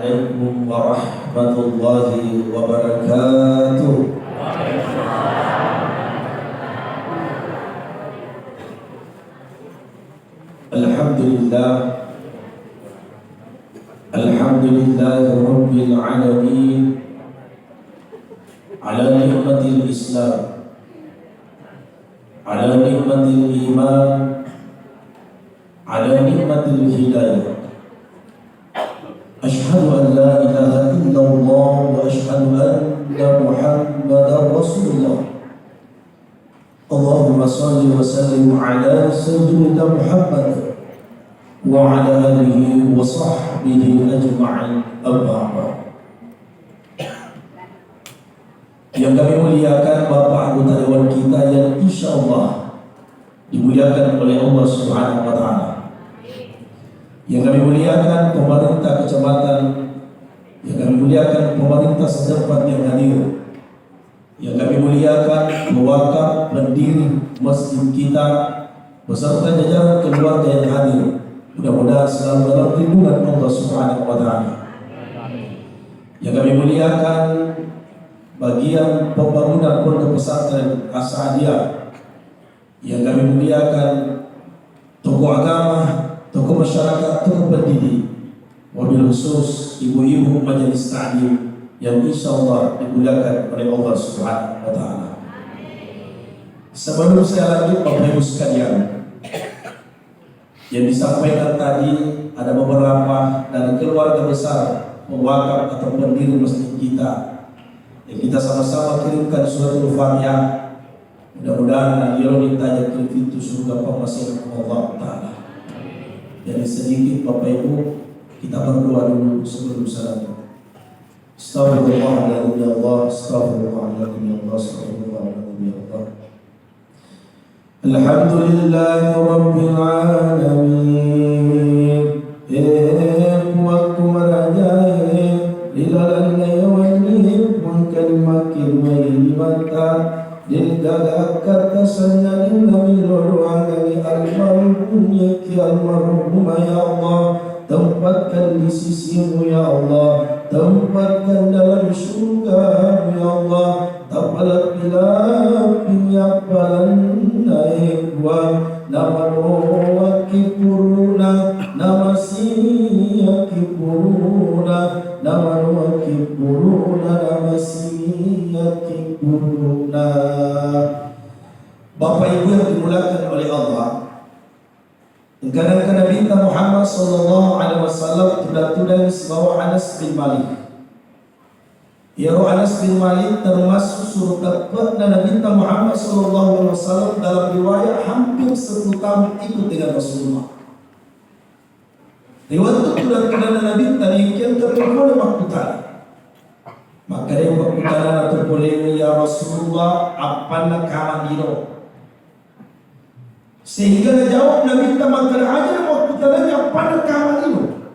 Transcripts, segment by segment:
Assalamualaikum warahmatullahi wabarakatuh. Alhamdulillah, alhamdulillahi rabbil alamin, ala ni'matil Islam, ala ni'matil iman, ala ni'matil hidayah. Ashhadu an la ilaha illallah wa ashhadu anna Muhammadar Rasulullah. Allahumma salli wa sallim ala sayyidina Muhammad wa ala alihi wa sahbihi ajma'in. Amma ba'd. Yang kami muliakan Bapak anggota dewan kita yang insyaallah dimuliakan oleh Allah Subhanahu wa taala. Yang kami muliakan pemerintah kecamatan, yang kami muliakan pemerintah setempat yang hadir, yang kami muliakan pewakaf pendiri masjid kita beserta jajaran keluarga yang hadir. Mudah-mudahan selalu dalam lindungan Allah Subhanahu wa taala. Yang kami muliakan bagian pembangunan pondok pesantren As-Sa'diyah, yang kami muliakan tokoh agama, tokoh masyarakat, tokoh pendidik, wabil khusus ibu-ibu majelis taklim yang insyaallah dimuliakan oleh Allah Subhanahu wa taala. Sebelum saya lanjut, Bapak Ibu sekalian, yang disampaikan tadi ada beberapa dari keluarga besar pewakaf atau pendiri masjid kita yang kita sama-sama kirimkan suratul Fatihah. Mudah-mudahan beliau ditanya ke pintu surga pemasih Allah taala. Jadi sedikit Bapak Ibu, kita berdoa dulu sebelum salam. Astaghfirullahaladzim ya Allah, astaghfirullahaladzim ya Allah, astaghfirullahaladzim ya Allah. Alhamdulillahi rabbil alamin. Waktu merajai lilalan yawani mungkin makin mata dilgaga kata sanadin nabi rohani almarhum ya almarhum ya Allah, tempatkan di sisimu ya Allah, tempatkan dalam surga ya Allah, tapalat bila minyak balan naik buah nama wakipuruna nama siyakipuruna nama wakipuruna nama siyakipuruna. Bapak Ibu yang dimuliakan oleh Allah, kadang-kadang Nabi Muhammad sallallahu alaihi wasallam tidak bahwa Anas bin Malik. Ya Anas bin Malik termasuk surga Nabi Muhammad sallallahu alaihi wasallam dalam riwayat hampir 10 tahun ikut dengan Rasulullah. Riwayat tidak Nabi tadi yang terboleh waktu tadi. Maka dia waktu tadi terboleh ya Rasulullah apana kamandiro. Sehingga dia jawab Nabi makan aja waktu tadi apana kamandiro.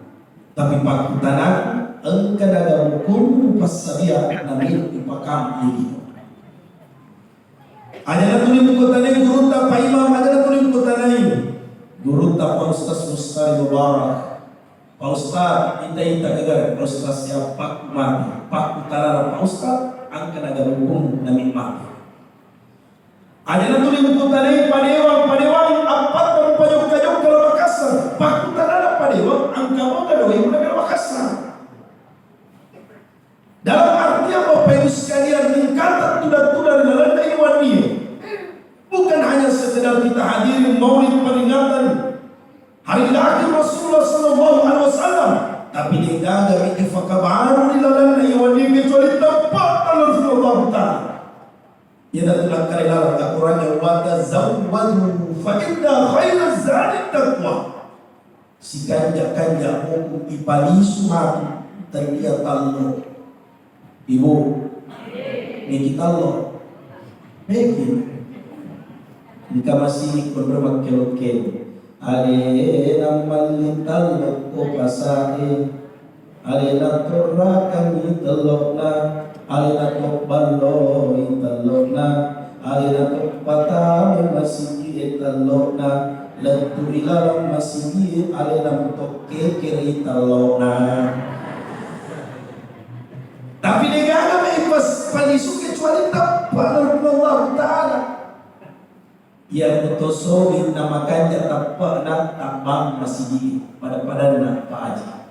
Tapi waktu tadi engkau ada hukum pasabia Nabi ipakam ini. Ada tulis buku tadi guru tak Pak Imam, ada tulis buku tadi guru tak Pak Ustaz Mustari Mubarak. Pak Ustaz kita kegar Pak Ustaz siapa Pak Mati Pak Utara Pak Ustaz angkat ada hukum Nabi Mati. Ada tulis buku tadi Padewang apa terpojok-pojok kalau Makassar Pak Utara Padewang angkat mau ada yang kalau Makassar. Dalam artian Bapak Ibu sekalian, tingkatan tudan-tudan dalam kehidupan ini bukan hanya sekedar kita hadiri maulid peringatan hari lahir Rasulullah sallallahu alaihi wasallam, tapi digaga iktifaka baru di dalam kehidupan ini kecuali tempat Rasulullah taala. Ya datang kali dalam Al-Qur'an wa tazawwadu fa inna khairaz zadi taqwa. Si kanja hukum ipali suatu terlihat Allah. Ibu, ini kita loh, begini. Jika masih beberapa kelok-kelok, ale namal lintal ko pasai, ale na turakan italokna, ale na tokbalo italokna, ale na tokpatame masih italokna, latu ilalang masih ale na tokke italokna. Tapi negara may palisok kecuali tapak ng Allah Ta'ala. Yang utosogin na makanya tapak na tabang masigi pada na paaji.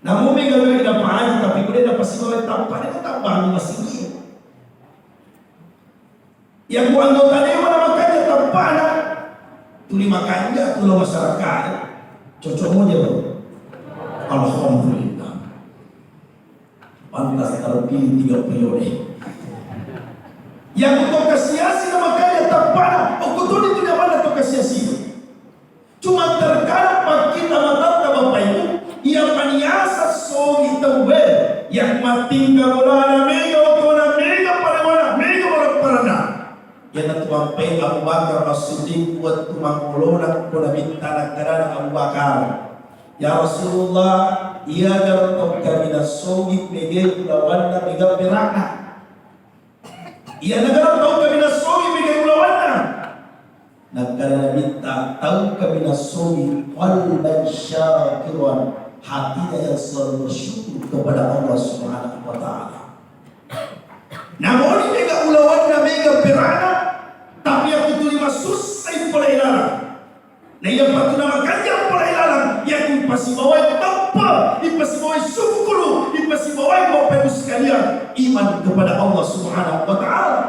Namun may gawin na paaji tapi kundi na pasigawin tapak na tabang masigi. Yang buang anggota dewan na makanya tapak na tuli makanya tulang masyarakat. Cocok aja bro. Alhamdulillah. Pantas terpilih 3 periode. Yang kutoka siasi na makanya tapana o kutuli itu naman toka siasi. Cuma terkadang pag kita matata Bapak Ibu, yang paniasa so itawe yang mating kamulana mega o na mega parewana mega parana. Yan at wampay Abu Bakar As-Siddiq buat tumangulona ko na minta nagkarana Abu Bakar. Ya Rasulullah, ia dapat kami nasogit mega kulawan na mega pirana. Ia negara tahu kami nasogi bagi ulawanna. Negara minta tahu kami nasogi qalban syakiran, hatinya yang selalu bersyukur kepada Allah Subhanahu wa taala. Namun mega ulawanna mega pirana, tapi yang itu susah pula ilalang. Na iya patuna makanya pula ilalang yang ipasibawai tanpa, ipasibawai syukur, ipasibawai Bapak Ibu sekalian iman kepada Allah Subhanahu wa taala.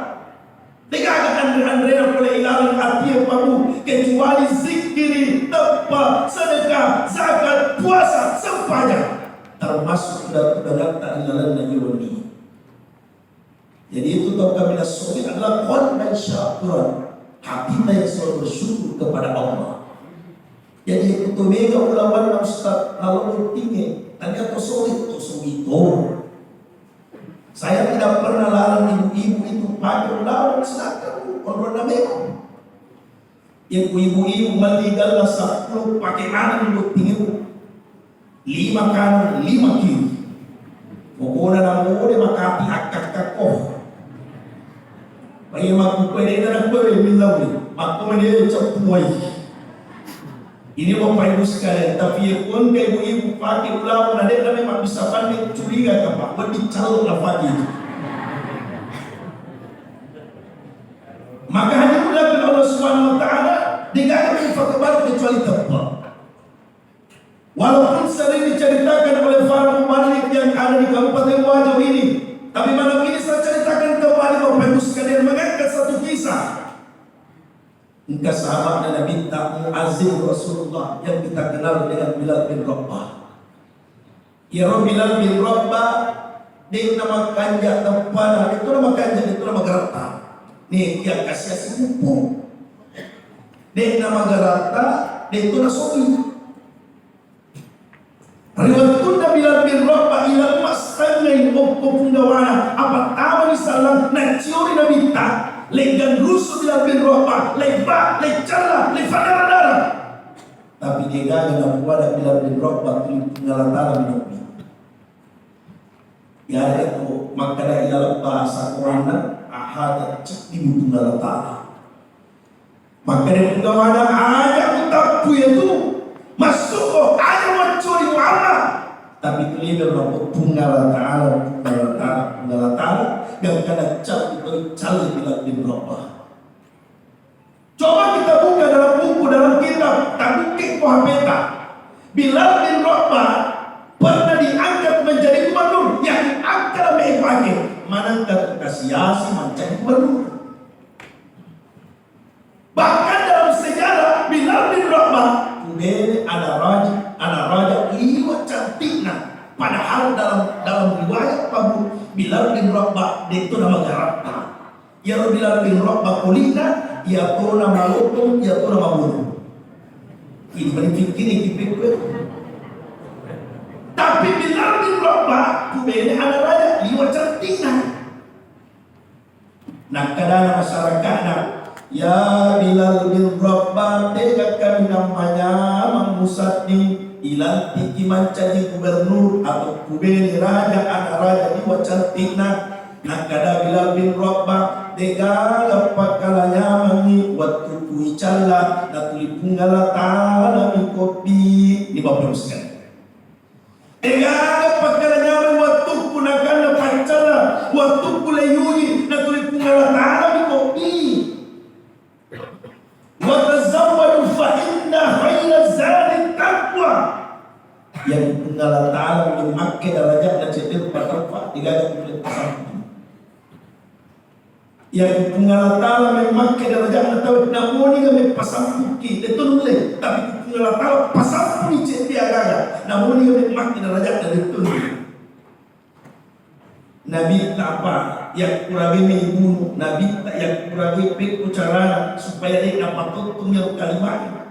Tidak ada andre-andre yang boleh ilalang hati yang baru kecuali zikiri, taubat, sedekah, zakat, puasa, semuanya termasuk dalam ilalang najuni. Jadi itu tahu kami nasuri adalah qalban syakiran, hati yang selalu bersyukur kepada Allah. Jadi kutumega ulawan na ustaz lalu tinggi tanya to solito. Saya tidak pernah larang ibu-ibu itu pakai ulawan sedangkan orang namanya. Yang ibu-ibu maligal na 10 pakai mana lu tinggi 5 kanan 5 kiri. Pokoknya namanya makati akak-kakak. Bagaimana pwede na nagpwede bilang makpwede capuay. Ini Bapak Ibu sekalian, tapi pun ke ibu-ibu pakai ulawan ada yang memang bisa pandai curiga apa, lebih calon lafadi. Maka hanya mulakan Allah Subhanahu Wa Taala tidak ada kabar kecuali tepat. Walaupun sering diceritakan oleh para pembalik yang ada di Kabupaten Wajah ini, tapi malam ini saya ceritakan kembali Bapak Ibu sekalian mengangkat satu kisah. Engkau sahabat Nabi Muazzin Rasulullah yang kita kenal dengan Bilal bin Rabah. Ya Bilal bin Rabah dia nama kanja tempana, itu nama kanja, itu nama gerata. Nih yang kasih sepupu. Dia nama gerata, dia itu nasobi. Riwayatun Bilal bin Rabah ila mastangain pundawana apa tahu di salam na ciori Nabi ta legan rusuh Bilal bin Rabah leba lecala lefadara darah. Tapi dia gagal buat Bilal bin Rabah pengalatara Nabi. Ya itu makna dalam bahasa Quran ahad cek di pengalatara. Maka dia pengawana ada utapu itu masuk kok ada mencuri Muhammad. Tapi kelihatan bahwa pengalatara yang kena cap itu cari Bilal bin Rabah. Coba kita buka dalam buku dalam kitab Tabukik Muhammadah. Bilal bin Rabah pernah diangkat menjadi gubernur yang akan mengpakai manangkat kasiasi mencari gubernur. Bahkan dalam sejarah Bilal bin Rabah kemudian ada raja liwat cantiknya. Padahal dalam riwayat Abu Bilal bin Rabah dia itu nama Garabta. Ya Bilal bin Rabah kulina ya tu nama lutung ya tu nama bulu. Ini berpikir tapi Bilal bin Rabah kemudian ada raja liwat cantiknya. Nah kadang masyarakatnya ya Bilal bin Rabah tega kami namanya Mang Musadi ilang tiki mancadi gubernur atau kubeni raja anak raja di wacantikna nakada Bilal bin Rabah tega lepak kalanya mangi waktu kuicala natuli punggala tala mi kopi di bawah sekali tega lepak kalanya mangi waktu Allah Ta'ala memakai darajat dan cetir bertempat digagal oleh pasangan. Yang Allah Ta'ala memakai darajat atau namun ini kami pasang puki itu boleh, tapi Allah Ta'ala pasang puki cetir agak namun ini kami memakai darajat dan itu Nabi tak apa yang kurangi membunuh, Nabi tak yang kurangi peku cara supaya dia dapat tutungnya kalimat.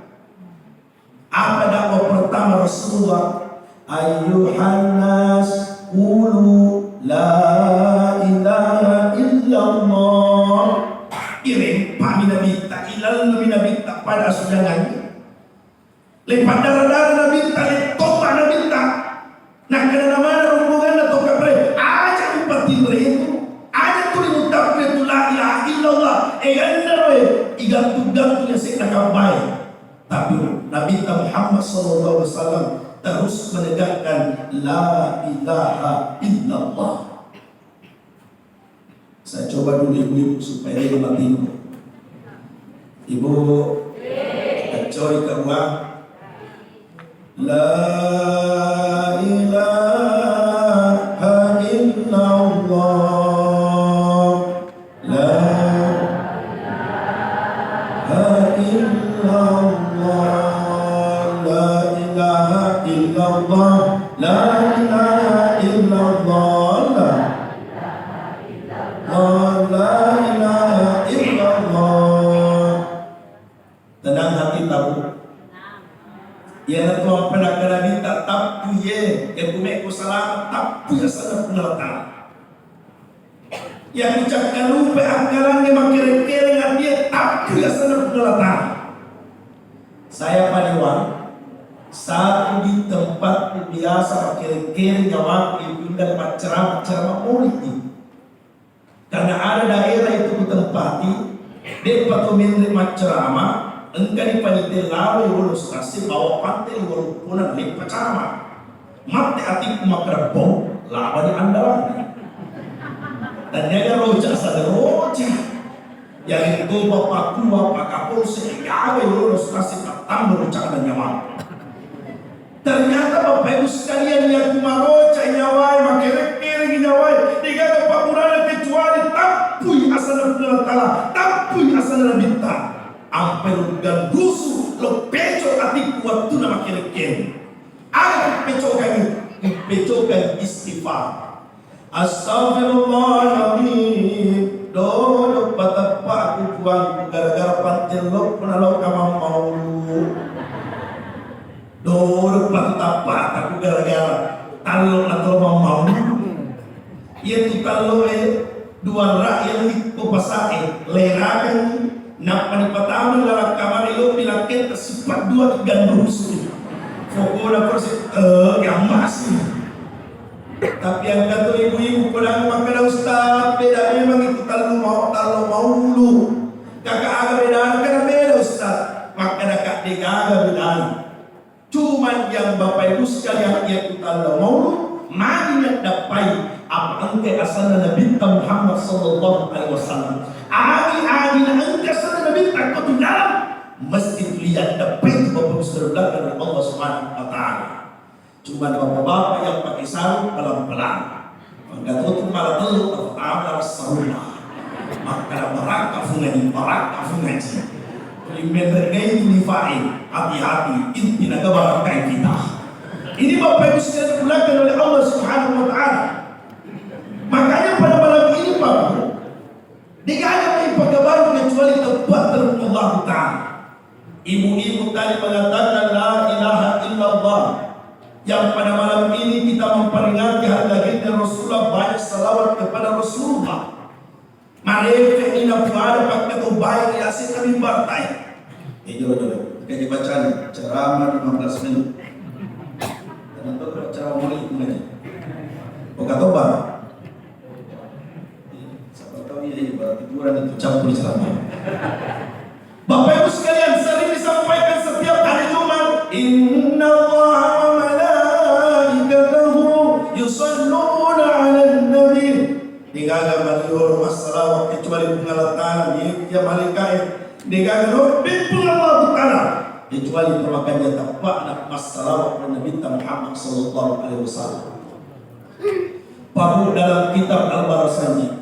Apa dakwah pertama Rasulullah? Ayyuhan nas qulu la ilaha illallah. Iring pami Nabi tak ilal Nabi tak pada sujangan. Lepas darah Nabi tak letok Nabi tak. Nah kena nama rombongan atau kabre aja upatin itu. Aja tu diucapkan tu la ilaha illallah. Anda igat-igat yang saya nak baik. Tapi Nabi Muhammad SAW terus menegakkan la ilaha illallah. Saya coba dulu ibu-ibu supaya dia mengerti. Ibu, kecuali keruang la ilaha illallah. La ilaha illallah. La ilaha illallah. La ilaha illallah. Tenang hati tahu. Ya na tuang penakana tak tapu ye, ya kumek ko salamat tapu ya sana penalatan. Yang ucapkan lupa anggarannya makir-kir dengan dia tapu ya sana penalatan. Saya paniwan. Satu di tempat biasa kira-kira jawab ibu dan ceramah politik. Karena ada daerah itu ditempati, dia patut menerima ceramah, engkau dipanitia lalu lulus kasih bawa pantai walaupun lepas ceramah. Mati hatiku makrabong, lawan di andalan. Dan dia rojak sadar rojak. Yang itu bapak tua, pak kapolsek, gawe lulus kasih petang berujak dan nyawa. Ternyata Bapak Ibu sekalian yang kumaroca nyawai makere-kere nyawai digaga pamurana kecuali tapui asana Allah tapui asana bintang ampel dan rusuh lo peco ati waktu nama kere-kere ada pecokan istighfar astagfirullahaladzim dodo patapa aku buang gara-gara pantil lo penalo kamam mau Dor patapa aku gara-gara talo atau mau ia tu talo dua rakyat itu pasake lerakan napa ni patama lara kamar ilo pilaket sifat dua gandrusu fokola persi yang masih tapi yang kata ibu-ibu kodang makan ustaz beda memang itu talo mau dulu kakak aga beda kan beda ustaz maka kakak dia aga beda. Cuman yang Bapak Ibu sekalian yaitu Allah maulu mana dapai apa engke asal Nabi Muhammad sallallahu alaihi wasallam. Agi engke asal Nabi takut dalam masjid lihat dapai Bapak Ibu sekalian dari Allah Subhanahu wa taala. Cuman bapak-bapak yang pakai sarung pelan-pelan. Enggak tutup malah telur atau sarung. Maka baraka fungaji. Mendergai unifain hati-hati inti negara kayak kita. Ini Bapak Ibu sekalian dimuliakan oleh Allah Subhanahu wa taala. Makanya pada malam ini Bapak digagal pagabaran kecuali tempat Allah taala. Ibu-ibu tadi mengatakan la ilaha illallah. Yang pada malam ini kita memperingati hari lahirnya Rasulullah, banyak salawat kepada Rasulullah. Mereka ini nak ada pakai tu baik yasin kami partai. Jom, kita baca ni ceramah 15 minit. Dan itu ceramah mulia ini. Oh kata apa? Siapa tahu ini berarti kurang itu campur ceramah. Bapak Ibu sekalian sering disampaikan setiap hari Jumat. Inna Allah wa malaikatahu yusalluna 'alan nabi. Digaga malior masalah kecuali pengalatan dia malaikat digaga bin Allah taala kecuali termakannya tapak nak masalah Nabi Muhammad sallallahu alaihi wasallam. Pabu dalam kitab Al-Barzanji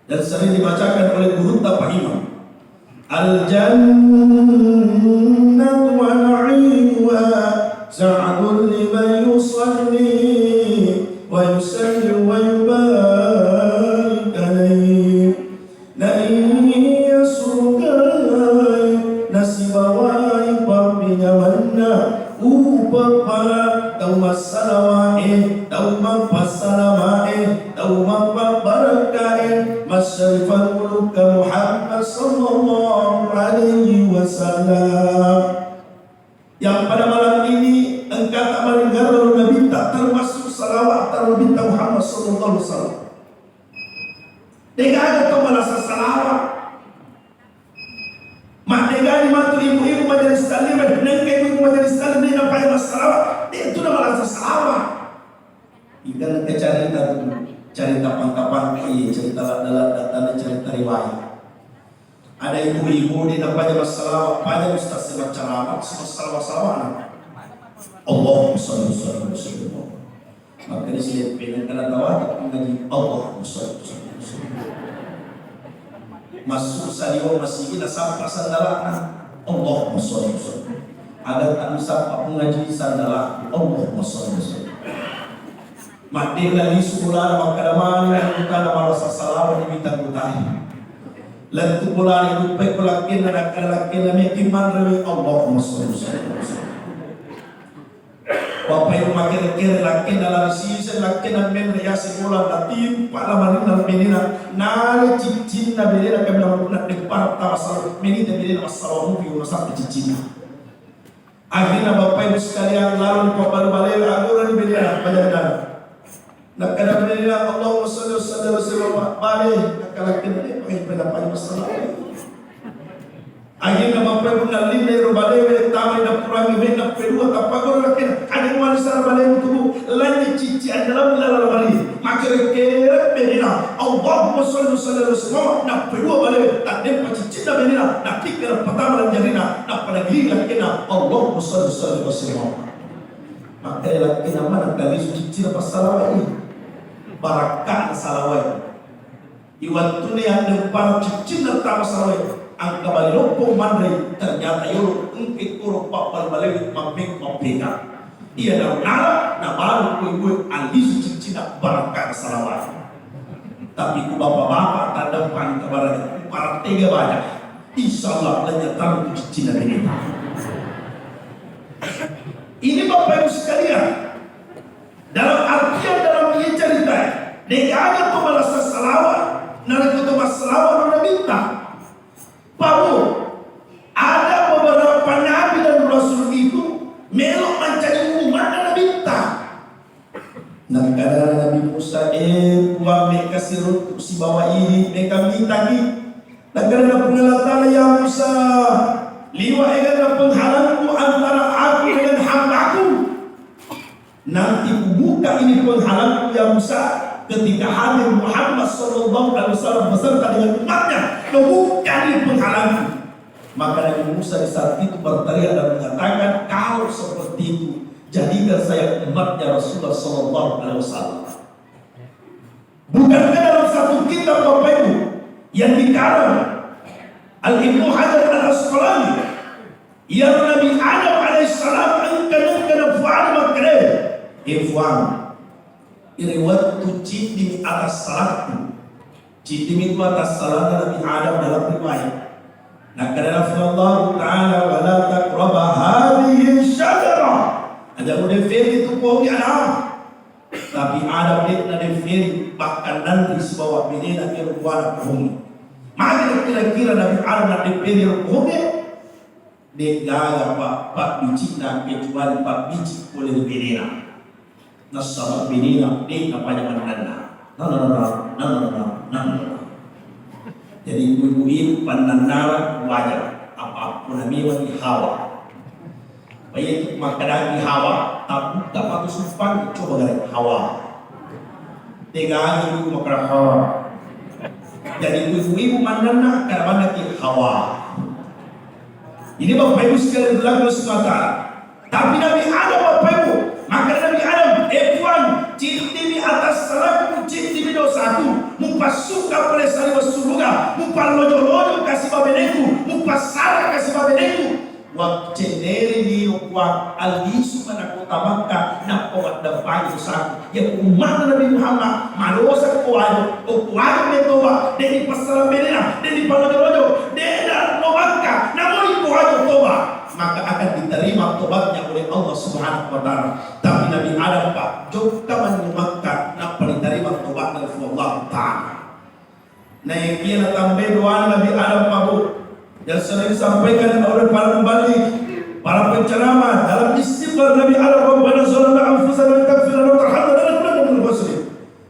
dan sering dibacakan oleh guru Pak Imam. Al-jannatu wa na'imuha sa'adun liman yusalli wa yusalli wa yubarik alaihi na'iyya surgai nasibawai papinya manna upapa tauma salawai tauma pasalawai tauma pabarakain masyarifan muluka Muhammad sallallahu alaihi wasallam. Yang pada malam ini engkau tak mendengar lalu Nabi tak termasuk salawat Nabi Muhammad sallallahu alaihi wasallam. Dengan ada tu merasa salawat. Mak dengan mantu ibu-ibu majelis taklim, nengke ibu majelis taklim dengan pada salawat. Dia itu dah merasa salawat. Ikan ke cerita pangkapan cerita dalam cerita riwayat. Ada ibu-ibu di dapat masalah pada ustaz sebab ceramah semua salawat. Allahumma shalli ala Muhammad. Maka di sini pengen kena tahu mengaji Allahumma shalli ala Muhammad. Masuk saliwa masih kita sampai sandalan Allahumma shalli ala Muhammad. Ada tak sampai mengaji sandalan Allahumma shalli ala Muhammad. Mati lagi sekolah maka damai kita merasa salawat diminta kutahi. Lantu pula itu baik pelakin dan laki laki kiman rewi Allahumma shalli ala Muhammad. Bapak ibu makin kiri laki dalam sisi laki dan men ya sekolah latim pada malam dalam menina nari cincin na menina kami nak depan tawasal menina menina masalah mufi urusan cincin. Akhirnya bapak ibu sekalian lalu bapak balik aguran menina pada nak kena menina Allahumma shalli ala Muhammad balik nak laki menina pakai pendapat masalah. Akhirnya bapak ibu nalin dari balik tahu nak purangi nak kedua tapagor laki ada manusia balik itu lain cici dalam dalam balik maka kira menina Allahumma shalli ala Muhammad nak kedua balik tak dem cici dah menina nak pikir pertama jarina nak pada gigi laki na Allahumma shalli ala Muhammad maka laki nama nak kali cici apa salawat ini barakah salawat iwan tu ni yang depan cici nak tahu salawat angka balik lopong mandri ternyata yolo engkit kurang papal balik mempeka ia dalam nara na baru kue alisu cincin barakah salawat tapi ku bapak-bapak tak depan kebaran para tiga banyak insyaallah lenyatan cincin ini bapak ibu sekalian dalam artian dalam ini cerita negara tu merasa salawat nara tu salawat orang minta bahwa ada beberapa nabi dan rasul itu melok mencari umat dan minta. Nah kadang Nabi Musa buat mereka sirut si bawa ini mereka minta ni. Nah kadang pengelatan ya Musa liwa egan penghalangku antara aku dengan hambaku. Nanti buka ini penghalangku ya Musa ketika hadir Muhammad sallallahu alaihi wasallam beserta dengan umatnya. Bukan penghalang. Maka Nabi Musa di saat itu berteriak dan mengatakan kalau seperti itu jadikan saya umatnya Rasulullah sallallahu alaihi wasallam. Bukankah dalam satu kitab Bapak Ibu yang dikarang Al-Ibnu Hajar Al-Asqalani yang Nabi Adam alaihissalam engkau fuad makre ifwan iriwat tuci di atas salatu Citim itu atas salah Nabi Adam dalam riwayat. Nah karena Allah Taala wala taqraba hadhihi syajarah. Ada mudafir itu pohon Adam. Tapi Adam dia mudafir bahkan nanti sebawa menina irwan pohon. Maka kira-kira Nabi Adam nak dipilih pohon dia gagal pak biji nak kecuali pak biji boleh menina. Nasab menina dia apa yang mana? No. Jadi ibu-ibu pandandara wajar apapun namanya di Hawa. Baik makanan di Hawa tak patut supan coba dari Hawa. Tiga ibu makan Hawa. Jadi ibu-ibu mandana karena di Hawa. Ini Bapak Ibu sekalian berlaku semata. Tapi Nabi Adam Bapak Ibu, maka Nabi Adam F1 cinti atas salahku, cinti dosaku, mumpas suka boleh sari surga, mumpas lojo-lojo kasih babeneku, mumpas sarah kasih babeneku. Wak ceneri ni wak alisu mana kota Makkah nak kawat dapat dosaku. Ya umat Nabi Muhammad madosa kuajo, kuajo metoba, dari pasal benena, dari palojo-lojo, dari Makkah, namun kuajo toba. Maka akan diterima tobatnya oleh Allah Subhanahu wa taala. Tapi Nabi Adam Pak jika menyumatkan nak diterima tobat dari Allah taala. Nah yang kia tambah doa Nabi Adam Pak Bu yang sering disampaikan oleh para pembalik, para penceramah dalam istighfar Nabi Adam Rabbana zalamna anfusana wa taghfir lana tarhamna lanakunanna minal khasirin.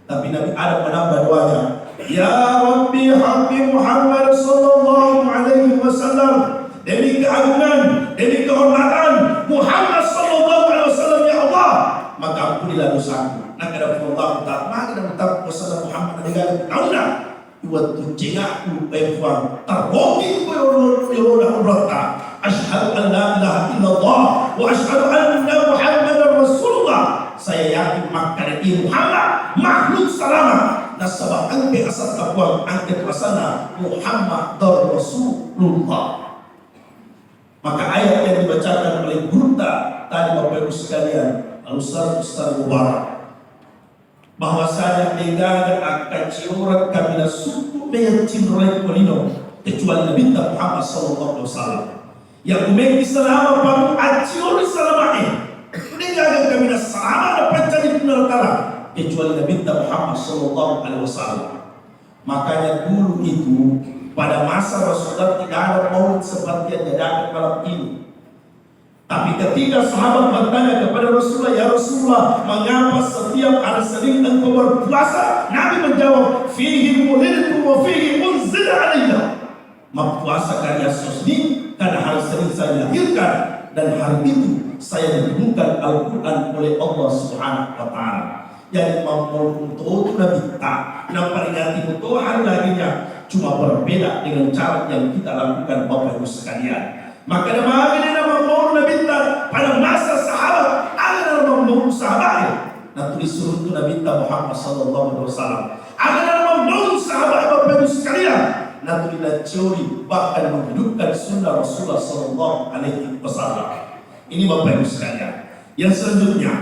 Tapi Nabi Adam menambah doanya, Ya Rabbi haqqi Muhammad sallallahu alaihi wasallam. Demi keagungan, demi kehormatan Muhammad sallallahu alaihi wasallam ya Allah, maka ampunilah dosaku. Nak ada Allah tak maka dan tak wasallam Muhammad dengan tauna iwatu jengaku efwan taroki ko yoro urata asyhadu an la ilaha illallah wa asyhadu anna Muhammadar Rasulullah. Saya yakin maka ini Muhammad makhluk selamat nasabah angke asal takwang angke wasana Muhammadar Rasulullah. Maka ayat yang dibacakan oleh Gunta tadi Bapak Ibu sekalian, Al-Ustaz Mubarak, bahwasanya negara akan ciurat kamila suku meya cinrai kolino kecuali Nabi Muhammad sallallahu alaihi wasallam. Yang umeki selama pamu aciuri selama negara kamila selama dapat jadi benar kecuali Nabi Muhammad sallallahu alaihi wasallam. Makanya dulu itu pada masa Rasulullah tidak ada maulid seperti yang diadakan malam ini. Tapi ketika sahabat bertanya kepada Rasulullah, Ya Rasulullah, mengapa setiap hari Senin engkau berpuasa? Nabi menjawab, Fihi mulidtu wa fihi unzila alayya. Berpuasa karya Senin karena hari Senin saya dilahirkan dan hari itu saya diturunkan Al-Quran oleh Allah Subhanahu wa taala. Yang mau untuk Nabi tak memperingati itu hari laginya cuma berbeda dengan cara yang kita lakukan Bapak Ibu sekalian. Maka nama mau Nabi pada masa sahabat ada nama mau sahabat. Nah disuruh itu Nabi Muhammad sallallahu alaihi wasallam. Ada nama mau sahabat Bapak Ibu sekalian. Nah tulilah teori bahkan menghidupkan sunnah Rasulullah sallallahu alaihi wasallam. Ini Bapak Ibu sekalian. Yang selanjutnya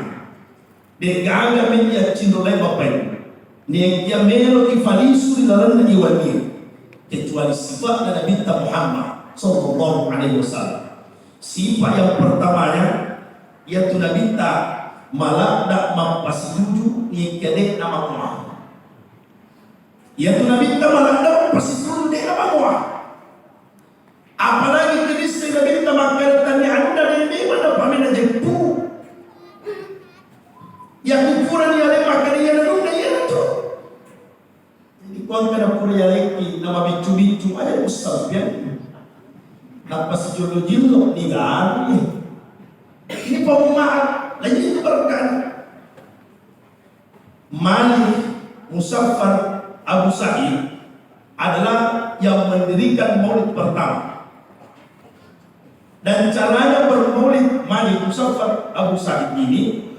Degaga media cindolai Bapak Ibu. Dia melo ifalisu di dalam iwani kecuali sifat Nabi Muhammad sallallahu alaihi wasallam. Sifat yang pertamanya yaitu Nabi malak dak mampasinuju ni kedek nama Allah. Yaitu Nabi malak dak mampasinuju dek nama Allah. Apalagi jenis Nabi makan tani anu dari ini mana pamina jempu. Yang ukuran yang makan yang ada yang itu. Jadi kau kena pura yang lagi nama bicu-bicu aja ustaz ya. Napa sejolo-jolo ni kan? Ini perumahan lagi itu berkan. Malik Musaffar Abu Sa'id adalah yang mendirikan maulid pertama. Dan caranya bermaulid Malik Musaffar Abu Sa'id ini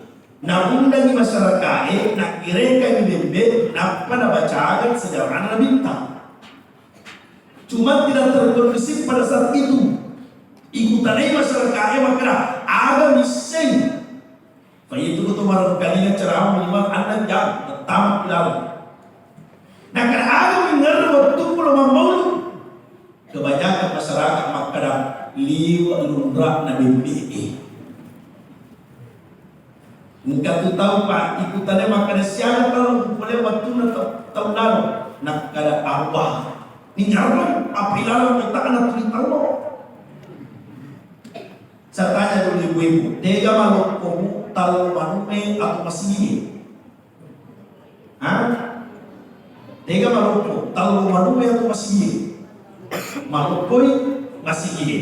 na undang masyarakat nak kireka ni bembe nak pada bacakan sejarah Nabi cuma tidak terkondusif pada saat itu ikutannya masyarakat maka ada misen itu betul barangkali ceramah minimal anda jam pertama dalam nah karena ada mengerti waktu belum mau kebanyakan masyarakat maka liwa lumrah Nabi Engkau tu tahu Pak, ikutannya makanya siapa kalau boleh waktu tahun lalu nak kada arwah. Ni jarang api lalu kita anak tulis tahu. Saya tanya dulu ibu-ibu, tega malu kamu tahu manume atau masih ini? Tega malu kamu tahu manume atau masih ini? Malu koi masih ini.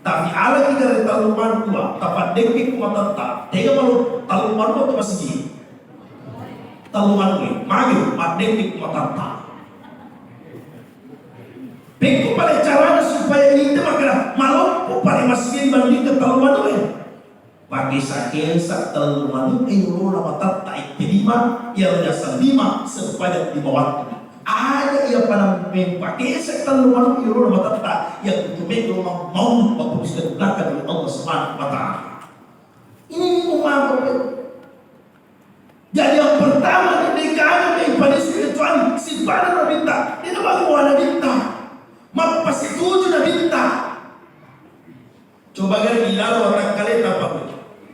Tapi ala kita dari taluman tua, tapat dekik kumatanta. Tega malu taluman tua tu masih gini. Taluman tua, maju, mat dekik kumatanta. Pekku pada caranya supaya itu makna malu pada masih dibanding ke telur madu pakai sakit sak telur madu euro nama tak terima yang jasa 5 sebanyak 5 waktu ada ia pada pakai sak telur madu euro nama tak yang untuk memang mau berpusat belakang oleh Allah Subhanahu wa Ta'ala. Ini umam. Jadi yang pertama dikatakan yang pada kecuali si pada minta ini bagaimana minta pasti tujuh minta. Coba gani ilaro watak kaleta apa?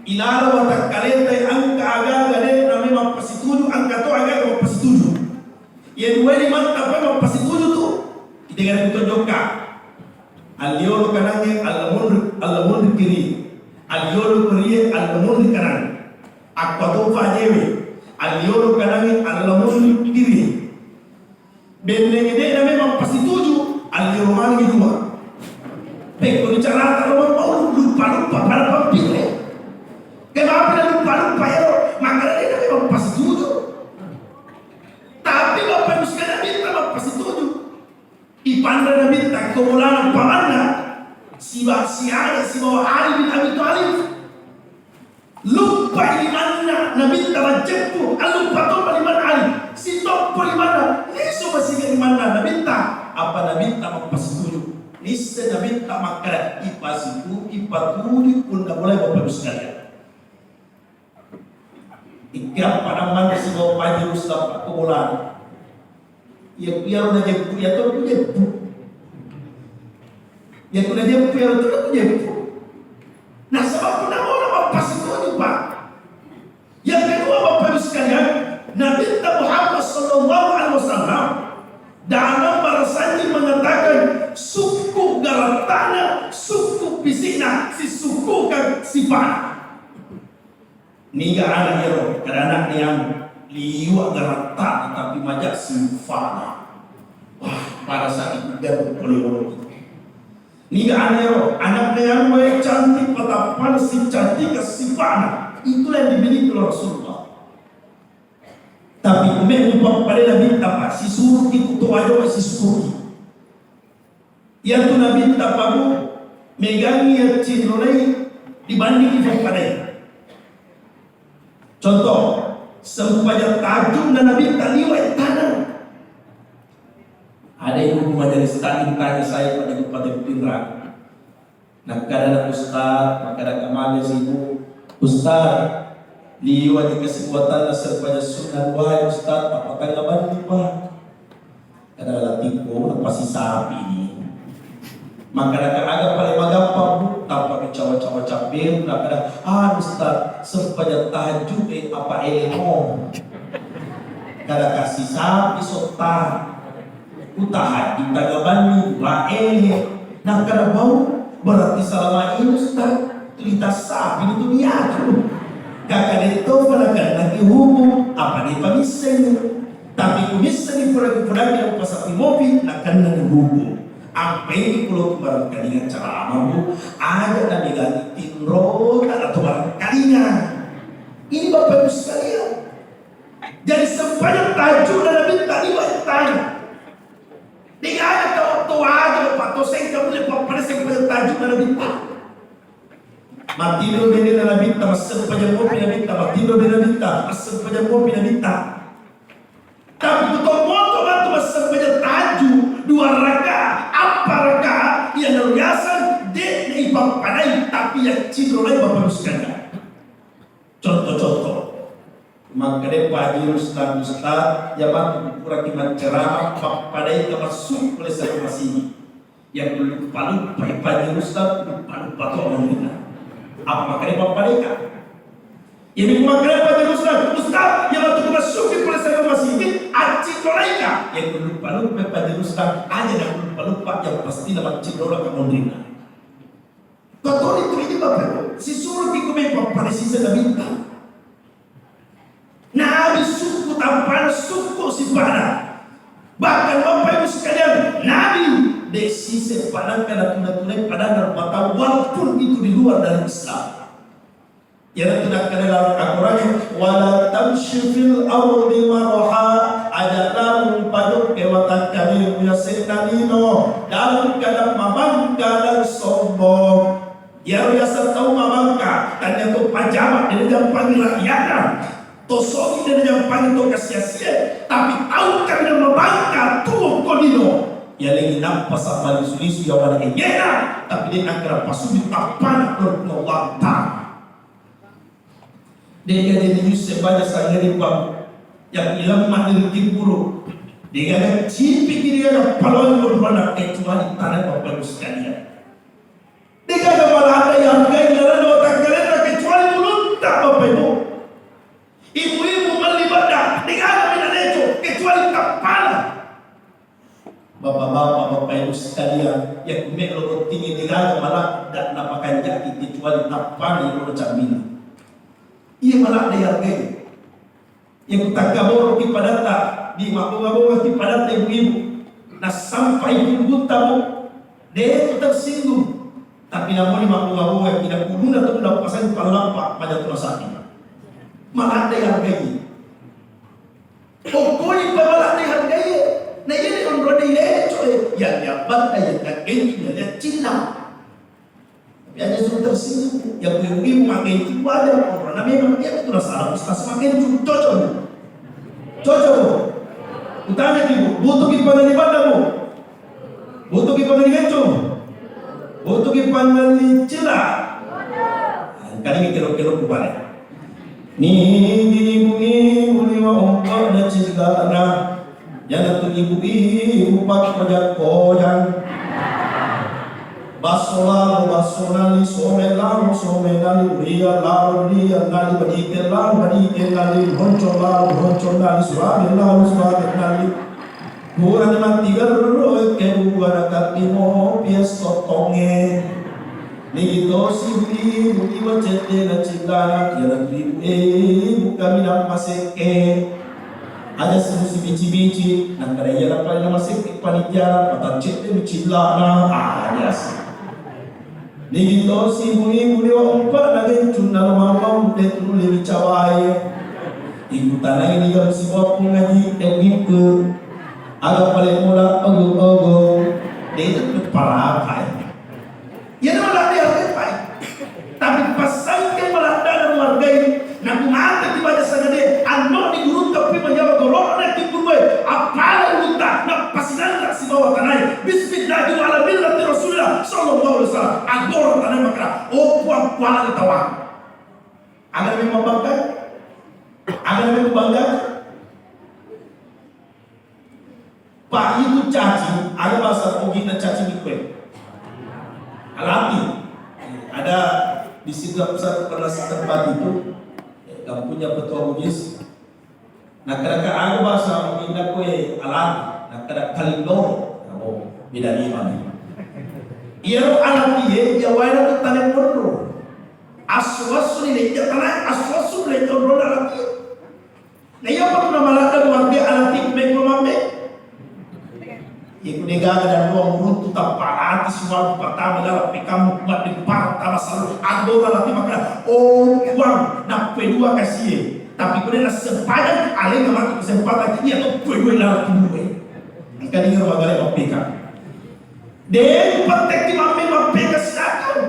Ilaro watak kaleta angka aga gade namanya pasti tujuh angka tu aga pasti tujuh. Yang dua ini mantap apa pasti tujuh tu kita gani tunjukka. Aliolo kanange alamun kiri, aliolo kiri alamun kanan. Aku tu fajewe. Aliolo kanangi alamun kiri. Bendeng ini namanya pasti tujuh. Aliolo mangi dua. Pekor bicara kalau mau lupa pada pampir. Kenapa dia lupa ya? Makanya dia namanya pasti tujuh. Tapi bapak itu sekali minta pasti tujuh. Ipandang minta kemulan pamanda. Si ada si bawa Ali bin Abi Thalib. Lupa di mana Nabi tahu jemput, lupa tu di mana Ali, si top di mana, ni semua masih di mana Nabi tahu apa Nabi tahu pas tujuh, ni Nabi tahu makara ipas itu ipatuju pun tak boleh bapak sekalian. Ikat pada mana si bawa pagi Mustafa kemulan, ya biar udah jemput, ya tu jemput, ya tu jemput, ya tu jemput. Nah sebab pun orang pas itu Pak. Yang kedua Bapak Ibu sekalian, Nabi Muhammad sallallahu alaihi wasallam dalam barasannya mengatakan suku garatana, suku pisina, si suku kan sifat. Niga anak hero, karena anak yang liu garatana tapi majak sifana. Wah, pada saat itu dia berpuluh-puluh. Niga anak yang cantik, patapan si cantik sifana. Itulah yang dimiliki oleh Rasulullah. Tapi lupa pada Nabi apa? Si suruki kutu aja si suruki. Yang tu Nabi tapamu megangi yang cindolai dibanding ifak pada. Contoh, sempajak tajum dan Nabi taliwat tanah. Ada yang majelis taklim tanya saya pada Pindra. Nak kada ustaz, maka ada kemana sibuk. Ustaz, liwat kesekuatan serpanya sunnah wahai Ustaz, apakah laban lipat? Kadang-kadang tipu, pasti sapi ini. Maka agak paling magampang tanpa cawa-cawa capir, kadang Ustaz, serpanya tahajud apa elmo? Kadang kasih sapi sotan, utahat di tagabani, lae, nak kadang bau berarti selama ini Ustaz. Kita sapi di dunia tu. Kakak itu pada nak dihukum apa dia pamiseng. Tapi kumiseng di pura-pura yang pasal mobil nak kena dihukum. Apa ini kalau barangkali dengan cara amamu ada dan diganti tinro atau barangkalinya. Ini Bapak Ibu sekalian. Jadi sepanjang tajuk dan Nabi tadi tanya. Dia ada tahu aja Pak Toseng kamu lepas pada sepanjang tajuk dan Nabi Matindo bene na binta, masal pa mo pinabinta, matindo bene na binta, masal pa mo pinabinta. Tapi betul moto batu masal pa taju 2 raka, 4 raka yang naluyasan de na ipampanay tapi yang cidrolay Bapak Ibu sekalian. Contoh-contoh. Makanya pagi Ustaz yang kurang iman ceramah papadai ke masuk oleh saya masih yang lupa pagi Ustaz lupa tolong apa makanya Bapak mereka? Ini makanya pada Ustaz yang waktu masuk di pelesaian masih ini acik mereka yang lupa pada Ustaz aja dan lupa yang pasti dapat cedera kemudian. Betul itu ini Bapak. Si suruh dikumai pada sisa minta. Nabi suku tampan suku si pada. Bahkan Bapak Ibu sekalian Nabi desi sepadan kada tunai pada mata walaupun itu di luar dari Islam. Ya tidak kada lawan Al-Qur'an wala tamshi fil ardi maraha ajalan paduk kewatan kami punya setanino dalam kada mamangka dan sombong. Ya biasa tahu mabangka tanya tu pajabat dia jangan panggil rakyat tosogi dia jangan panggil tu kasia-sia tapi tahu kan dia mabangka tu kodino ya lagi nampak sama lisu-lisu yang ada kenyena tapi dia nak kira pasudi tapan Allah Ta'ala dia jadi Yusuf banyak sangat bang yang ilang mandiri timburu dia ada cipi dia ada pahlawan berwarna kecuali tanah bapak sekalian. Dia ada malah ada yang gaya dalam otak kalian kecuali mulut tak bapak ibu. Ibu-ibu melibatkan dia ada minaneco kecuali kepala. Bapak-bapak bapak ibu sekalian yang melorot tinggi dia ada malah tak nampakan jaki kecuali napani orang camina. Ia malah ada yang gaya. Yang tagaboro di padata di mabunga-bunga di padata ibu-ibu. Nah sampai ibu tamu dia itu tersinggung. Tapi namun di mabunga-bunga tidak kuluna atau tidak pasang palampak pada turasaki. Malah ada yang hargai. Pokoknya malah ada yang hargai. Nah ini orang berada ini yang nyabat yang kagenci yang cinta. Tapi hanya sudah tersinggung. Yang ibu-ibu makin itu ada orang. Nah memang dia itu salah. Ustaz makin cocok. Cocok. Utanya ibu, butuh kita di mana bu? Butuh kita di gencong. Butuh kita di celah. Kali ini kira-kira kubalik. Ni ibu-ibu lima ongkar dan cegana. Jangan tu ibu-ibu pakai kojak-kojak. Basolali somelali ria nali badike honcolali suami Bukan matigar ke bukan katimo pias totonge Nigito si budi wacete na cigana kira ribu bukan minam maseke ada si bici-bici nak kerja apa yang masih panitia patah cete bicilana alias Nigito si budi wa lagi cuna mamam de tuli bicawai ibu tanah ini kalau si bapung ngaji gitu agak paling mula ogo dia itu parapai ya malah dia parapai tapi pasang ke malah ada warga ini nak mata di baca saja dia ando di gurun tapi menjawab golok nak timbul apa luta nak pasinan tak si bawa tanah bismillahirrahmanirrahim Rasulullah sallallahu alaihi wasallam agor tanah makra puan ketawa agar memang bangga agar memang bangga Pak itu caci, ada bahasa Ogina caci mikwe. Alami, ada di situ pusat kelas tempat itu, yang punya petua Bugis. Nah kadang-kadang ada bahasa Ogina kue alami, nah kadang kalindoro, beda lima. Ia alami dia waira tu tanah perlu. Aswasu ni dia tanah aswasu ni dia perlu alami. Nah ia apa nama lada warga alami memang Iku negara dan ruang runtuh tanpa arti semua pertama dalam pekamu kuat di parta selalu adora lagi maka uang nak kedua kasih tapi kena sempadan alih nama kesempatan ia tu kedua dalam kedua ikan ini orang galak mapeka dan petek di mapeka silakan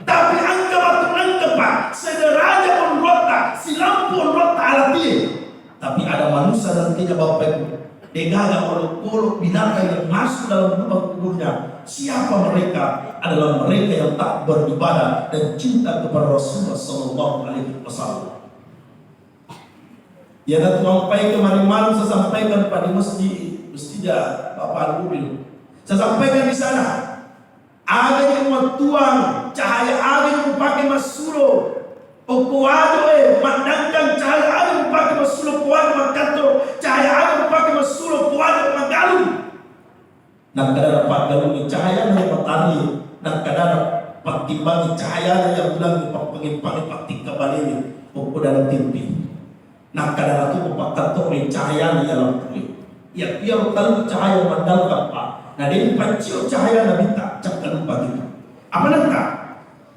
tapi angka pak sederhana pun rota silam pun rota alati tapi ada manusia dan tidak bapak Degaga olok-olok binatang yang masuk dalam lubang kuburnya. Siapa mereka? Adalah mereka yang tak beribadah dan cinta kepada Rasulullah Sallallahu Alaihi Wasallam. Ya dan sampai kemarin malam saya sampaikan pada masjid Bapak Al-Ubil. Saya sampaikan di sana. Ada yang tuang cahaya ada yang pakai masulo. Okuado mandangkan cahaya ada yang pakai masulo kuado makato cahaya ada yang pakai masulo kuado magalu. Nak kadang dapat galungi cahaya yang matahari. Nak kadang patimbangi cahaya yang bilang pangipang patik kembali pokok dalam timpi. Nak kadang itu pakai cahaya yang lampu. Ya biar kalau cahaya mandangkan pak. Nah dia panciu cahaya nabi tak cakap lupa gitu. Apa nanti?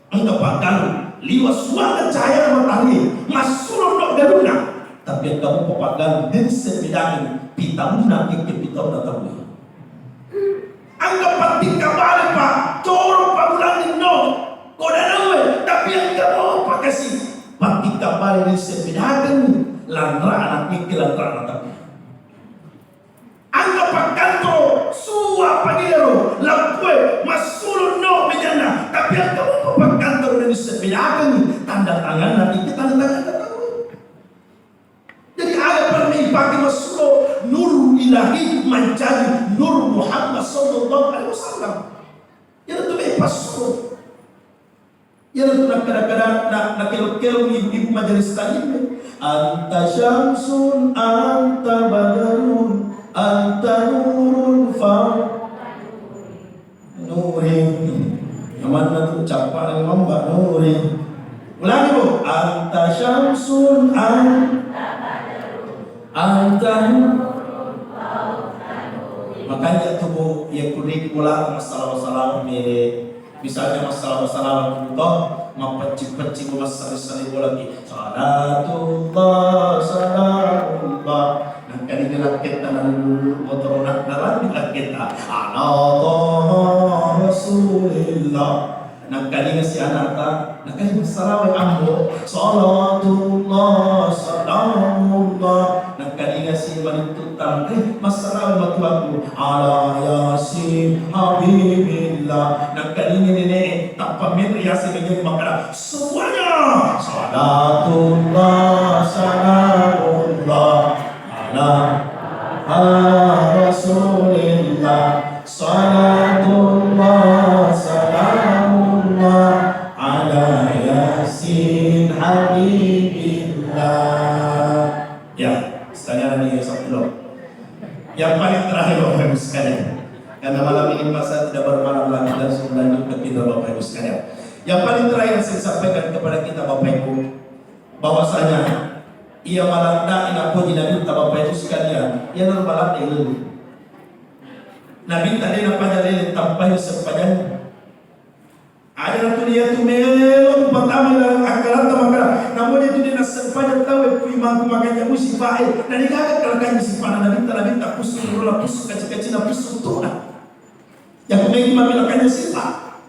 Enggak pak galung. Liwa suara cahaya matahari masuk dok galuna tapi yang kamu papagan din sebidangin pitamuna ke pitamuna tahu anggap patik kabale pak coro pabulan no pastor. Yan nak kadang-kadang nak kelok-kelok ibu majelis taklim. Anta syamsun, anta badarun, anta nurun nurin. Mana tu capa dengan Mbak Nurin. Ulangi bu. Anta syamsun, anta makanya tu bu, yang kuning pula masalah-masalah mirip. Misalnya masalah-masalah itu, mempecik-pecik masalah-masalah lagi. Salatullah, salamullah. Nak kali kita nan motor nak nalan kita. Allah Rasulillah. Nak kali si anak ta, nak kali masalah ambo. Salatullah, salamullah. Nak kali si manitutan, masalah matuaku. Ala yasin habibillah. Nak kali ini tak pamit yasin menjadi makna semuanya. Salatullah, salamullah. Ala Rasulillah, salatullah, salamullah, ala yasin habibillah. Ya, sekalian ini satu. Yang paling terakhir Bapak Ibu sekalian, karena malam ini masa tidak bermalam lagi dan lanjut ke kita Bapak Ibu sekalian. Yang paling terakhir saya sampaikan kepada kita Bapak Ibu, bahwasanya ia malanda ina puji Nabi Bapak Ibu sekalian, ia non malanda ilmu. Nabi tadi namanya lele tampahnya sepanjang. Ada tu dia tu melon pertama dalam akaran tamakara. Namun itu dia sepanjang tahu imam makanya musi baik. Dan dia kagak kalau si pana Nabi tak pusuk rola pusuk kecil-kecil na pusuk tu na. Yang kemeng mabilakanya siapa?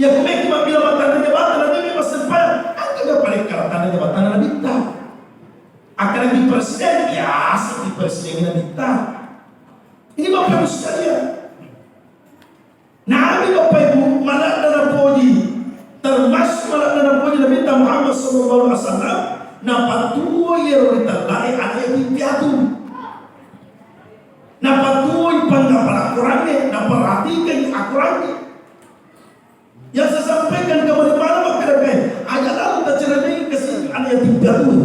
Yang kemeng mabilah matanya jabatan Nabi memang sepanjang. Agak paling karatanya jabatan Nabi tak. Akan di presiden, ya seperti presiden Nabi tak. Ini Bapak Ibu sekalian. Nabi Bapak Ibu malah dana puji, termasuk malah dana puji Nabi Muhammad SAW. Napatuo yeroitalai ada yang piatu. Napatuo pangapala Qurannya, naperhatikan Qurannya. Yang saya sampaikan kemana-mana makanya ada lalu tak cerita kesini ada yang piatu.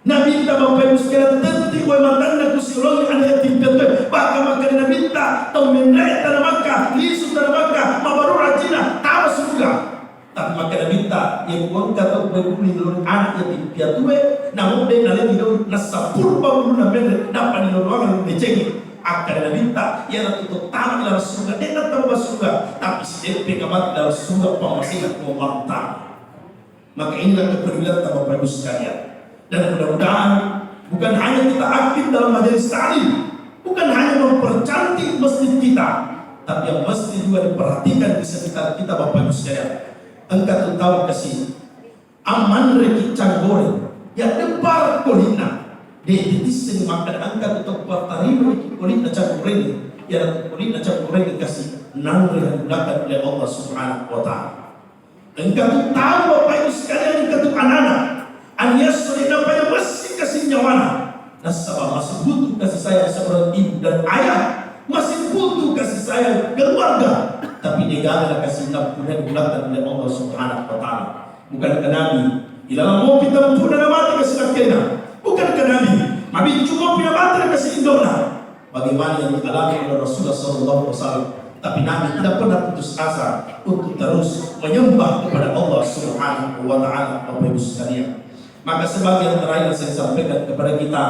Nabi tak Bapak Ibu sekalian tentu matanda kusiologi ada yang timpet bahkan makan Nabi tak tahu menai tanah Makkah lisu tanah Makkah mabaru rajina tahu surga tapi makan Nabi tak yang buang kata berkulit lor anak yang timpet tu namun dia nalai hidup nasapur baru nabi dapat diluruhkan becengi akan Nabi tak ia tutup tanah dalam surga dia tak tahu surga tapi si DP kamat dalam surga pemasihan pemerintah. Maka inilah kepedulian Bapak Ibu sekalian. Dan mudah-mudahan bukan hanya kita aktif dalam majelis taklim, bukan hanya mempercantik masjid kita, tapi yang mesti juga diperhatikan di sekitar kita Bapak Ibu sekalian. Engkau tahu kasih aman reki canggore yang debar kolina di titis makan angkat untuk pertarima kolina canggore yang kolina canggore kasih nang digunakan oleh Allah Subhanahu wa taala. Engkau tahu Bapak Ibu sekalian, engkau anak-anak Anias solina pada masih kasih nyawana. Nasabah masih butuh kasih sayang seorang ibu dan ayah, masih butuh kasih sayang keluarga. Tapi dia gak kasih nampunan digunakan oleh Allah Subhanahu wa taala. Bukan ke Nabi. Di dalam mau kita mampu dan mati kasih nakena. Bukan ke Nabi. Nabi cuma punya mati kasih indona. Bagaimana yang dialami oleh Rasulullah SAW. Tapi Nabi tidak pernah putus asa untuk terus menyembah kepada Allah Subhanahu wa taala Bapak Ibu sekalian. Maka sebagian terakhir saya sampaikan kepada kita,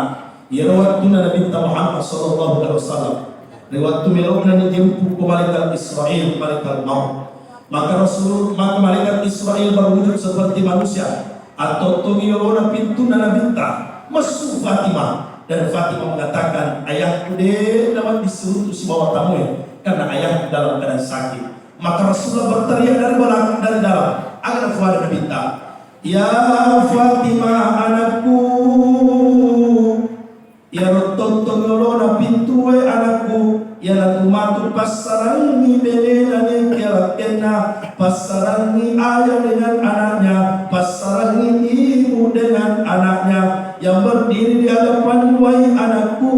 ya waktu Nabi Muhammad sallallahu alaihi wasallam, waktu melokna dijemput ke malaikat Israel, malaikat maut. Maka malaikat Israel berwujud seperti manusia, atau tungilona pintu Nabi masuk Fatimah, dan Fatimah mengatakan, ayahku deh dapat disuruh si bawa tamu ya, karena ayahku dalam keadaan sakit. Maka Rasulullah berteriak dari belakang dari dalam, agar kepada Nabi ya Fatimah anakku, ya rotontongolona pintu anakku, ya natu matu pasarangi benena nekela kena, pasarangi ayah dengan anaknya, pasarangi ibu dengan anaknya, yang berdiri di hadapan wahai anakku,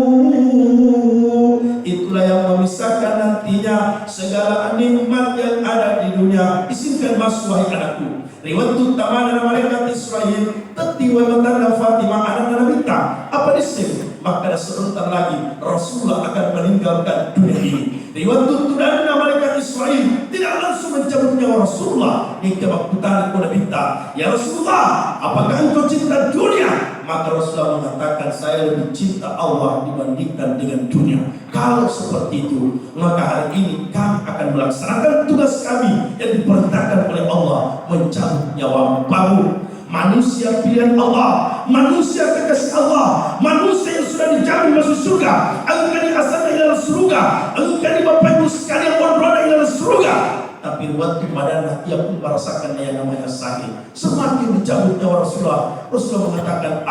itulah yang memisahkan nanti nantinya segala nikmat yang ada di dunia. Izinkan masuk wahai anakku. Riwayat utama dan malaikat Israel teti wa matanda Fatimah anak Nabi ta. Apa disebut? Maka sebentar lagi Rasulullah akan meninggalkan dunia ini. Riwayat dan malaikat Israel tidak langsung mencabut nyawa Rasulullah. Hingga waktu tadi Nabi ta, ya Rasulullah, apakah engkau cinta dunia? Maka Rasulullah mengatakan, saya lebih cinta Allah dibandingkan dengan dunia. Kalau seperti itu, maka hari ini kami akan melaksanakan tugas kami yang diperintahkan oleh Allah, mencabut nyawa baru. Manusia pilihan Allah, manusia kekasih Allah, manusia yang sudah dijamin masuk surga. Engkau diasahkan dalam surga, engkau di Bapak Ibu sekalian berada dalam surga. Tapi waktu pada dia pun merasakan yang namanya sakit. Semakin dicabut nyawa Rasulullah, Rasulullah mengatakan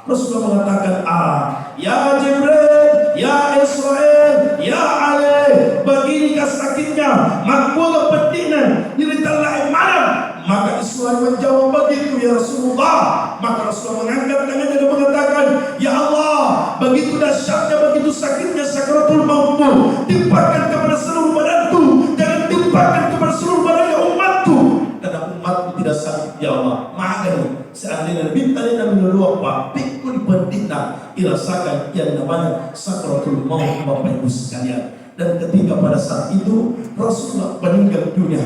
Rasulullah mengatakan ya Jibril, ya Israel, ya Ali, begini sakitnya, makmul petinan, nyerita lain malam. Maka Israel menjawab begitu ya Rasulullah. Maka Rasulullah mengangkat tangannya dan mengatakan, ya Allah, begitu dahsyatnya, begitu sakitnya sakaratul maut, timpakan kepada seluruh badanku, jangan timpakan kepada seluruh badannya umatku, karena umatku tidak sakit ya Allah. Maka seandainya bintang dan meluap pikul dipendina dirasakan yang namanya sakaratul maut Bapak Ibu sekalian. Dan ketika pada saat itu Rasulullah meninggal dunia,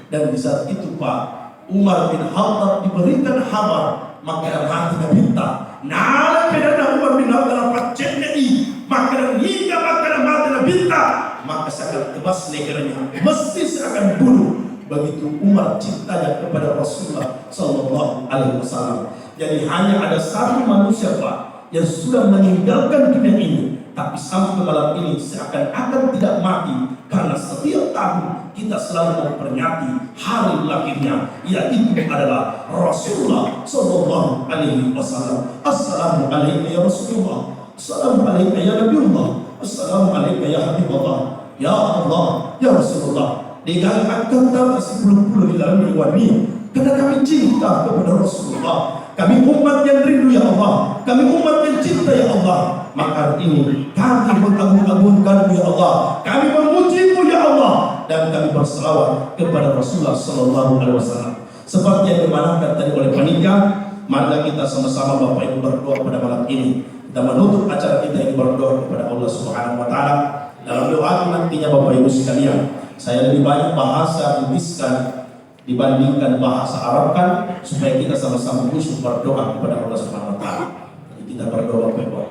dan di saat itu Pak Umar bin Khattab diberikan kabar, maka hatinya minta nala kedana Umar bin Khattab dapat CNI, maka hingga maka hatinya minta, maka saya akan tebas lehernya, mesti saya akan bunuh. Begitu Umar cintanya kepada Rasulullah Sallallahu Alaihi Wasallam. Jadi hanya ada satu manusia Pak yang sudah meninggalkan dunia ini, tapi sampai malam ini seakan-akan tidak mati, karena setiap tahun kita selalu memperingati hari lahirnya, yaitu adalah Rasulullah Sallallahu Alaihi Wasallam. Assalamualaikum ya Rasulullah, Assalamualaikum ya Nabiullah, Assalamualaikum ya Habibullah, ya Allah, ya Rasulullah. Digalakkan tanpa sepuluh-puluh di dalam riwayat ini, karena kami cinta kepada Rasulullah. Kami umat yang rindu ya Allah, kami umat yang cinta ya Allah. Maka ini kami mengagung-agungkan ya Allah, kami memuji-Mu ya Allah, dan kami berselawat kepada Rasulullah Sallallahu Alaihi Wasallam. Seperti yang dimanatkan tadi oleh panitia, marilah kita sama-sama Bapak Ibu berdoa pada malam ini. Kita menutup acara kita ini berdoa kepada Allah Subhanahu Wa Taala. Dalam doa nantinya Bapak Ibu sekalian, saya lebih banyak bahasa tuliskan dibandingkan bahasa Arab kan, supaya kita sama-sama khusyuk berdoa kepada Allah Subhanahu Wa Taala. Jadi kita berdoa Bapak Ibu.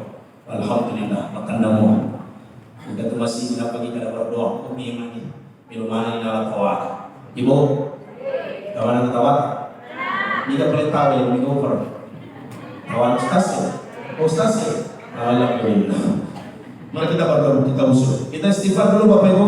Alhamdulillah makan namu. Kita masih pagi kita berdoa. Umi mani minuman dalam tawak. Ibu, kawan ketawa? Jika boleh tahu yang over. Kawan ustaz ya? Ustaz ya? Alhamdulillah. Mari kita berdoa, kita usul. Kita istighfar dulu Bapak Ibu.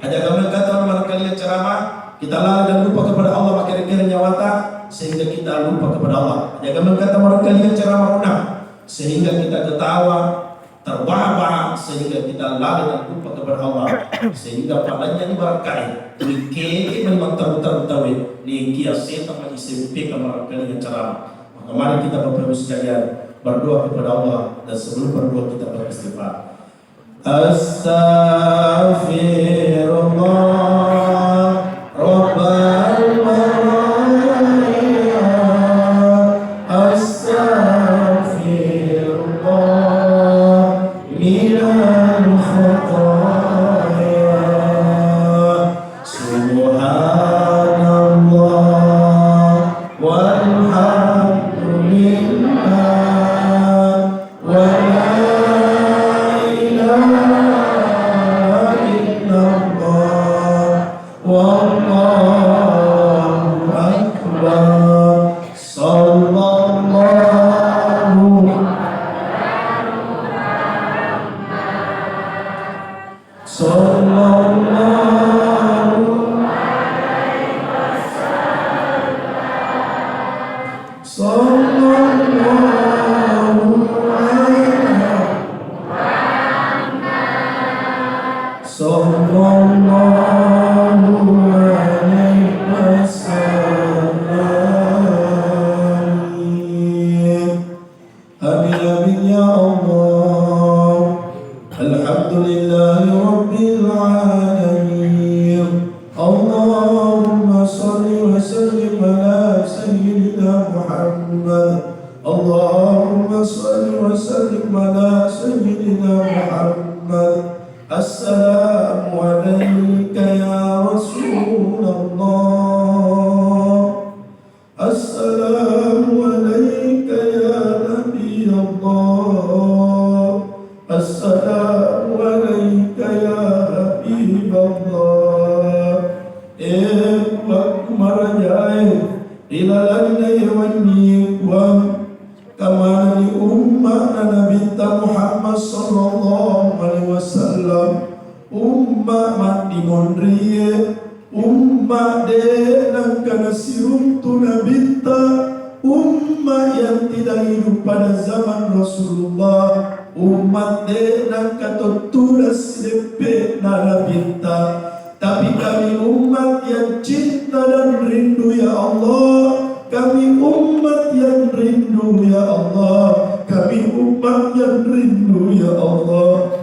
Ajak kami kata orang kalian ceramah, kita lalai dan lupa kepada Allah, maka kira-kira nyawata sehingga kita lupa kepada Allah. Ajak kami kata orang kalian ceramah runang, sehingga kita ketawa, terbahak-bahak, sehingga kita lalai dan lupa kepada Allah, sehingga padanya diberkahi. Niki memang tahu-tahu ni kiasi sama SMP kamar kalian ceramah. Maka mari kita Bapak Ibu sekalian berdoa kepada Allah, dan sebelum berdoa kita beristighfar. Astaghfirullah Rabbal Malaikah, Astaghfirullah minal khataaya, Subhanallah walhamdulillah wa Alhamdulillahi Rabbil Alamin. limonrie umma de nangkana siruntu nabita umma yang tidak hidup pada zaman Rasulullah umat de nangkata tulas lepe nabita tapi kami umat yang cinta dan rindu ya Allah kami umat yang rindu ya Allah kami umat yang rindu ya Allah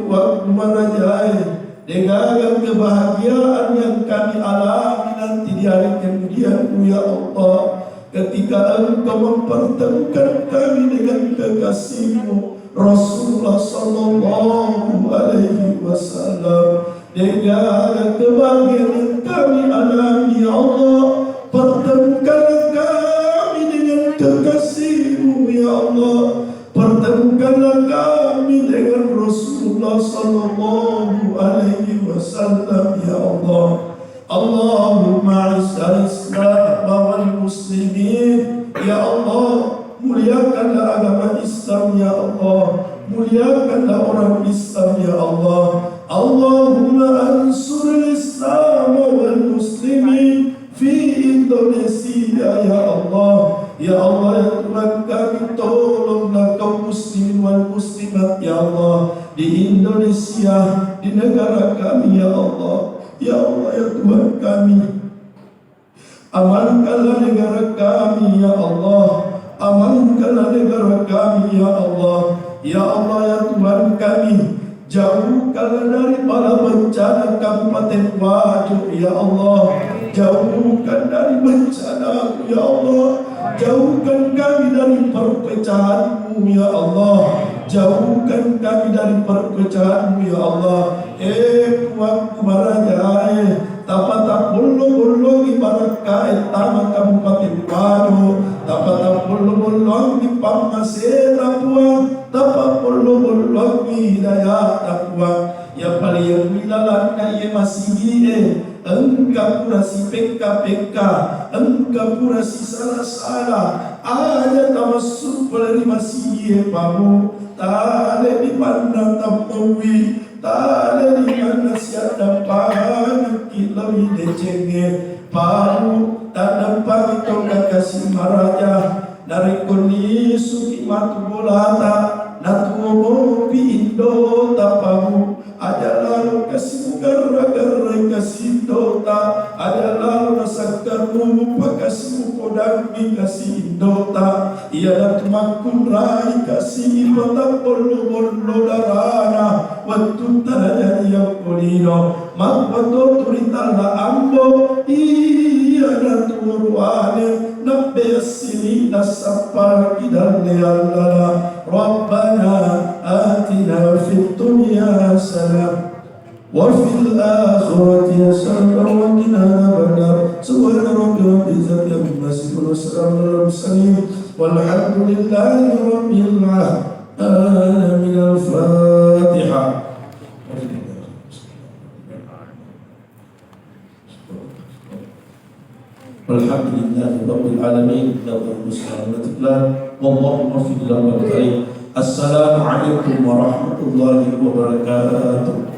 waktu marajai dengan kebahagiaan yang kami alami nanti di hari kemudian ya Allah ketika Engkau mempertemukan kami dengan kekasih-Mu Rasulullah sallallahu alaihi wasallam dengan kebahagiaan yang kami alami ya Allah pertemukanlah kami dengan kekasih-Mu ya Allah pertemukanlah kami dengan Rasulullah sallallahu alaihi wasallam ya Allah Allahumma izzal Islam wal muslimin ya Allah muliakanlah agama Islam ya Allah muliakanlah orang Islam ya Allah Allahumma ansur Islam wal muslimin fi Indonesia ya Allah ya Allah ya Tuhan kami tolonglah kaum muslimin wal muslimat ya Allah di Indonesia di negara kami ya Allah ya Allah ya Tuhan kami amankanlah negara kami ya Allah amankanlah negara kami ya Allah ya Allah ya Tuhan kami jauhkanlah dari bala bencana Kabupaten Wajo ya Allah jauhkan dari bencana ya Allah jauhkan kami dari perpecahan-Mu ya Allah jauhkan kami dari perpecahan-Mu ya Allah Puak Marajai tapat bulu ibarat kait tama Kabupaten Wajo tapat bulu di Pamasera Puak tapat bulu hidayah Puak ya paling yang milalan kaya masih engkau pura si PK engkau pura si salah ada tamasuk peleri masih pamu tale di mana tampawi tale di mana siada pan kilau ide cenge pamu tak dapat tongkat kasih maraja dari kondisi matu bolata natu pi Indo tapamu ada lalu kasih gara-gara kasih dota ada lalu nasakar rupa kasih podang kasih dota ia dak makun rai kasih mata bolu darana waktu tada yang polino mak waktu turitala ambo ia dak turuane nabbe sini nasapar idal Allah Rabbana atina fid dunya hasanah wa fil akhirati hasanah wa qina adzabannar subhana rabbika rabbil izzati amma yasifun wa salamun alal mursalin walhamdulillahi rabbil alamin al-fatihah Alhamdulillahi rabbil alamin lahu al-muslimin wallahu muwaffiq lil khairin. Assalamualaikum warahmatullahi wabarakatuh.